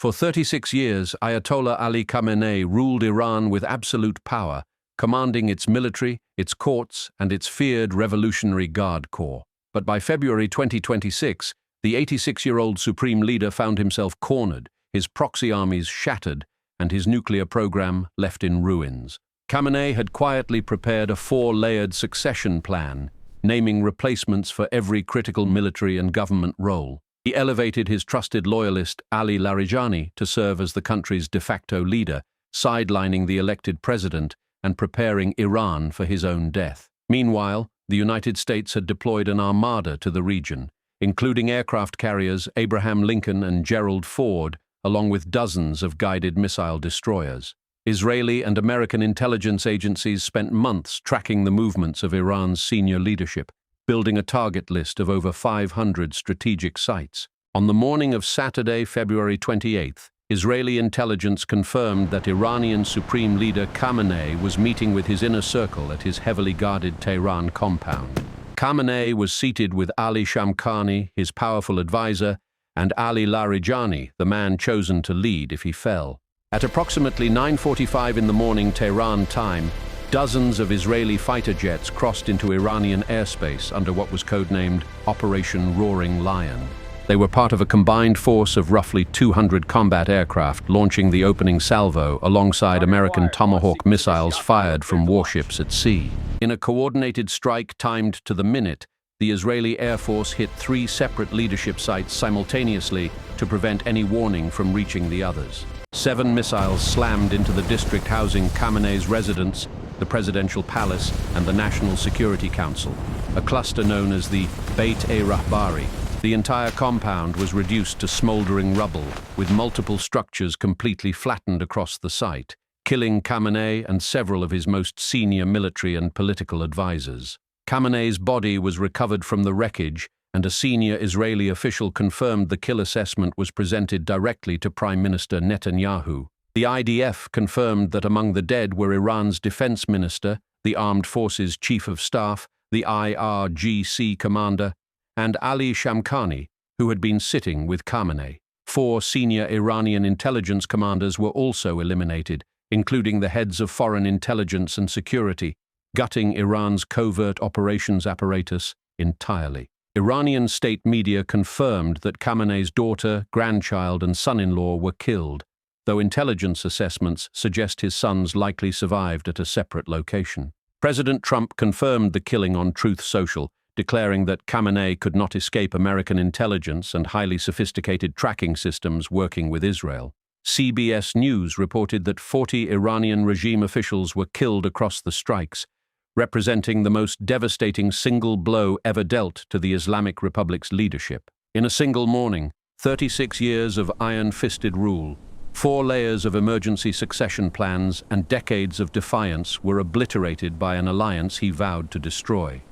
For 36 years, Ayatollah Ali Khamenei ruled Iran with absolute power, commanding its military, its courts, and its feared Revolutionary Guard Corps. But by February 2026, the 86-year-old supreme leader found himself cornered, his proxy armies shattered, and his nuclear program left in ruins. Khamenei had quietly prepared a four-layered succession plan, naming replacements for every critical military and government role. He elevated his trusted loyalist Ali Larijani to serve as the country's de facto leader, sidelining the elected president and preparing Iran for his own death. Meanwhile, the United States had deployed an armada to the region, including aircraft carriers Abraham Lincoln and Gerald Ford, along with dozens of guided missile destroyers. Israeli and American intelligence agencies spent months tracking the movements of Iran's senior leadership, building a target list of over 500 strategic sites. On the morning of Saturday, February 28th, Israeli intelligence confirmed that Iranian Supreme Leader Khamenei was meeting with his inner circle at his heavily guarded Tehran compound. Khamenei was seated with Ali Shamkhani, his powerful advisor, and Ali Larijani, the man chosen to lead if he fell. At approximately 9:45 in the morning Tehran time, dozens of Israeli fighter jets crossed into Iranian airspace under what was codenamed Operation Roaring Lion. They were part of a combined force of roughly 200 combat aircraft launching the opening salvo alongside American Tomahawk missiles fired from warships at sea. In a coordinated strike timed to the minute, the Israeli Air Force hit 3 separate leadership sites simultaneously to prevent any warning from reaching the others. 7 missiles slammed into the district housing Khamenei's residence, the Presidential Palace, and the National Security Council, a cluster known as the Beit-e-Rahbari. The entire compound was reduced to smoldering rubble, with multiple structures completely flattened across the site, killing Khamenei and several of his most senior military and political advisors. Khamenei's body was recovered from the wreckage, and a senior Israeli official confirmed the kill assessment was presented directly to Prime Minister Netanyahu. The IDF confirmed that among the dead were Iran's defense minister, the Armed Forces Chief of Staff, the IRGC commander, and Ali Shamkhani, who had been sitting with Khamenei. 4 senior Iranian intelligence commanders were also eliminated, including the heads of foreign intelligence and security, gutting Iran's covert operations apparatus entirely. Iranian state media confirmed that Khamenei's daughter, grandchild, and son-in-law were killed, though intelligence assessments suggest his sons likely survived at a separate location. President Trump confirmed the killing on Truth Social, declaring that Khamenei could not escape American intelligence and highly sophisticated tracking systems working with Israel. CBS News reported that 40 Iranian regime officials were killed across the strikes, representing the most devastating single blow ever dealt to the Islamic Republic's leadership. In a single morning, 36 years of iron-fisted rule, 4 layers of emergency succession plans, and decades of defiance were obliterated by an alliance he vowed to destroy.